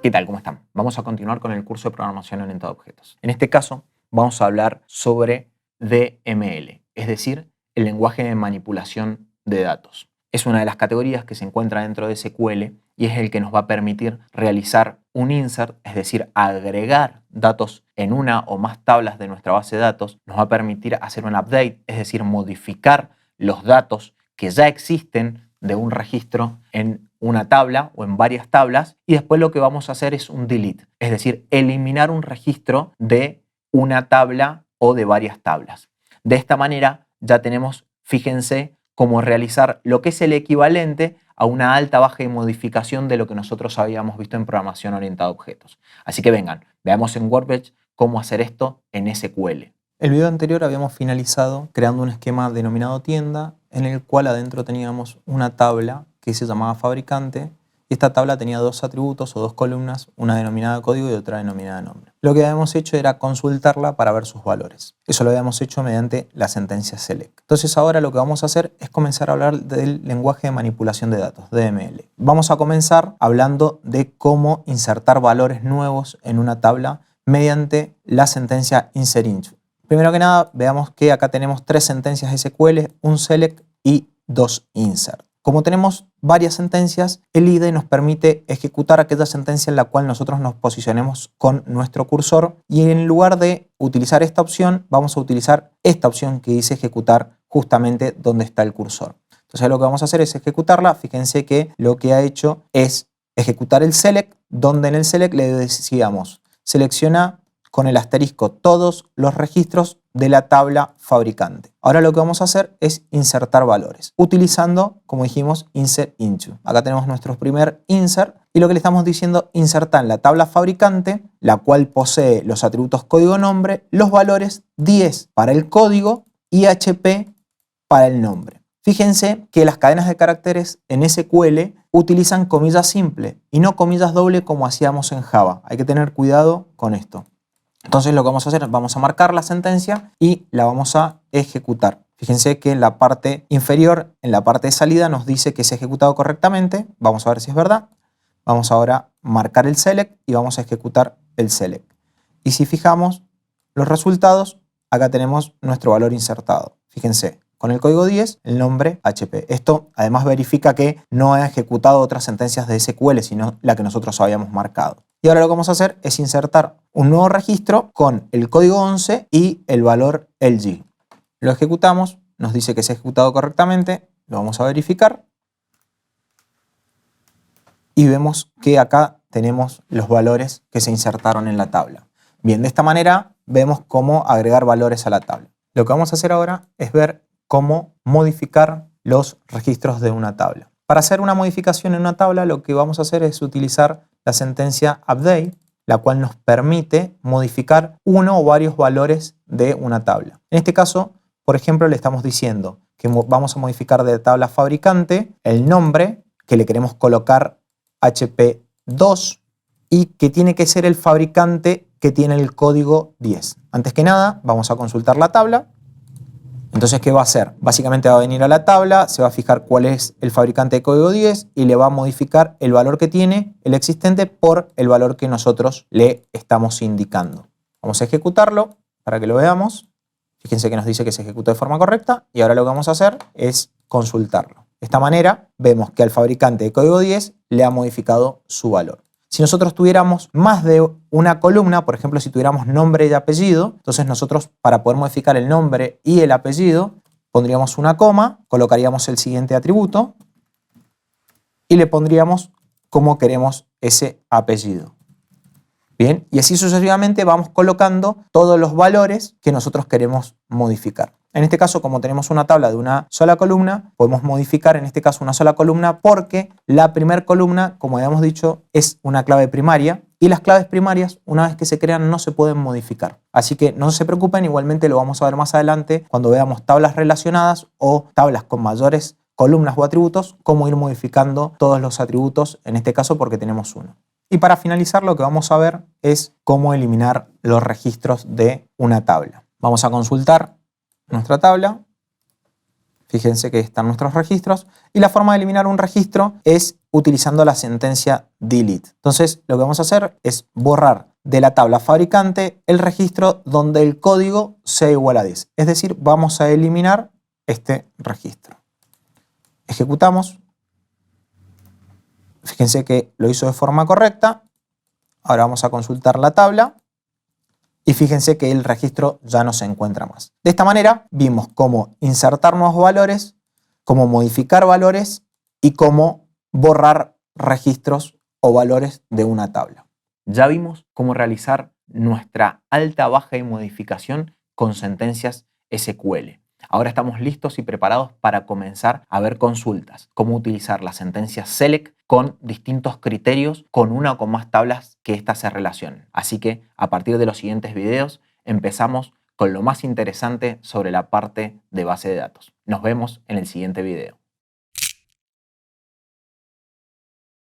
¿Qué tal? ¿Cómo están? Vamos a continuar con el curso de programación orientada a objetos. En este caso, vamos a hablar sobre DML, es decir, el lenguaje de manipulación de datos. Es una de las categorías que se encuentra dentro de SQL y es el que nos va a permitir realizar un insert, es decir, agregar datos en una o más tablas de nuestra base de datos. Nos va a permitir hacer un update, es decir, modificar los datos que ya existen de un registro en una tabla o en varias tablas, y después lo que vamos a hacer es un delete, es decir, eliminar un registro de una tabla o de varias tablas. De esta manera ya tenemos, fíjense, cómo realizar lo que es el equivalente a una alta, baja y modificación de lo que nosotros habíamos visto en programación orientada a objetos. Así que vengan, veamos en Workbench cómo hacer esto en SQL. El video anterior habíamos finalizado creando un esquema denominado tienda, en el cual adentro teníamos una tabla que se llamaba fabricante, y esta tabla tenía dos atributos o dos columnas, una denominada código y otra denominada nombre. Lo que habíamos hecho era consultarla para ver sus valores. Eso lo habíamos hecho mediante la sentencia select. Entonces ahora lo que vamos a hacer es comenzar a hablar del lenguaje de manipulación de datos, DML. Vamos a comenzar hablando de cómo insertar valores nuevos en una tabla mediante la sentencia insert into. Primero que nada, veamos que acá tenemos tres sentencias SQL, un select y dos insert. Como tenemos varias sentencias, el IDE nos permite ejecutar aquella sentencia en la cual nosotros nos posicionemos con nuestro cursor, y en lugar de utilizar esta opción, vamos a utilizar esta opción que dice ejecutar justamente donde está el cursor. Entonces lo que vamos a hacer es ejecutarla. Fíjense que lo que ha hecho es ejecutar el select, donde en el select le decíamos selecciona con el asterisco todos los registros de la tabla fabricante. Ahora lo que vamos a hacer es insertar valores, utilizando, como dijimos, insert into. Acá tenemos nuestro primer insert, y lo que le estamos diciendo, insertar en la tabla fabricante, la cual posee los atributos código nombre, los valores 10 para el código y HP para el nombre. Fíjense que las cadenas de caracteres en SQL utilizan comillas simple y no comillas doble como hacíamos en Java. Hay que tener cuidado con esto. Entonces lo que vamos a hacer, vamos a marcar la sentencia y la vamos a ejecutar. Fíjense que en la parte inferior, en la parte de salida, nos dice que se ha ejecutado correctamente. Vamos a ver si es verdad. Vamos ahora a marcar el select y vamos a ejecutar el select. Y si fijamos los resultados, acá tenemos nuestro valor insertado. Fíjense, con el código 10, el nombre HP. Esto además verifica que no ha ejecutado otras sentencias de SQL, sino la que nosotros habíamos marcado. Y ahora lo que vamos a hacer es insertar un nuevo registro con el código 11 y el valor LG. Lo ejecutamos, nos dice que se ha ejecutado correctamente, lo vamos a verificar. Y vemos que acá tenemos los valores que se insertaron en la tabla. Bien, de esta manera vemos cómo agregar valores a la tabla. Lo que vamos a hacer ahora es ver cómo modificar los registros de una tabla. Para hacer una modificación en una tabla, lo que vamos a hacer es utilizar la sentencia update, la cual nos permite modificar uno o varios valores de una tabla. En este caso, por ejemplo, le estamos diciendo que vamos a modificar de tabla fabricante el nombre, que le queremos colocar HP2 y que tiene que ser el fabricante que tiene el código 10. Antes que nada, vamos a consultar la tabla. Entonces, ¿qué va a hacer? Básicamente va a venir a la tabla, se va a fijar cuál es el fabricante de código 10 y le va a modificar el valor que tiene, el existente, por el valor que nosotros le estamos indicando. Vamos a ejecutarlo para que lo veamos. Fíjense que nos dice que se ejecutó de forma correcta y ahora lo que vamos a hacer es consultarlo. De esta manera vemos que al fabricante de código 10 le ha modificado su valor. Si nosotros tuviéramos más de una columna, por ejemplo, si tuviéramos nombre y apellido, entonces nosotros, para poder modificar el nombre y el apellido, pondríamos una coma, colocaríamos el siguiente atributo y le pondríamos cómo queremos ese apellido. Bien, y así sucesivamente vamos colocando todos los valores que nosotros queremos modificar. En este caso, como tenemos una tabla de una sola columna, podemos modificar en este caso una sola columna porque la primera columna, como habíamos dicho, es una clave primaria y las claves primarias, una vez que se crean, no se pueden modificar. Así que no se preocupen, igualmente lo vamos a ver más adelante cuando veamos tablas relacionadas o tablas con mayores columnas o atributos, cómo ir modificando todos los atributos, en este caso porque tenemos uno. Y para finalizar, lo que vamos a ver es cómo eliminar los registros de una tabla. Vamos a consultar nuestra tabla Fíjense que están nuestros registros y la forma de eliminar un registro es utilizando la sentencia delete. Entonces lo que vamos a hacer es borrar de la tabla fabricante el registro donde el código sea igual a 10. Es decir, vamos a eliminar este registro. Ejecutamos. Fíjense que lo hizo de forma correcta. Ahora vamos a consultar la tabla. Y fíjense que el registro ya no se encuentra más. De esta manera vimos cómo insertar nuevos valores, cómo modificar valores y cómo borrar registros o valores de una tabla. Ya vimos cómo realizar nuestra alta, baja y modificación con sentencias SQL. Ahora estamos listos y preparados para comenzar a ver consultas, cómo utilizar la sentencia select con distintos criterios, con una o con más tablas que éstas se relacionen. Así que a partir de los siguientes videos empezamos con lo más interesante sobre la parte de base de datos. Nos vemos en el siguiente video.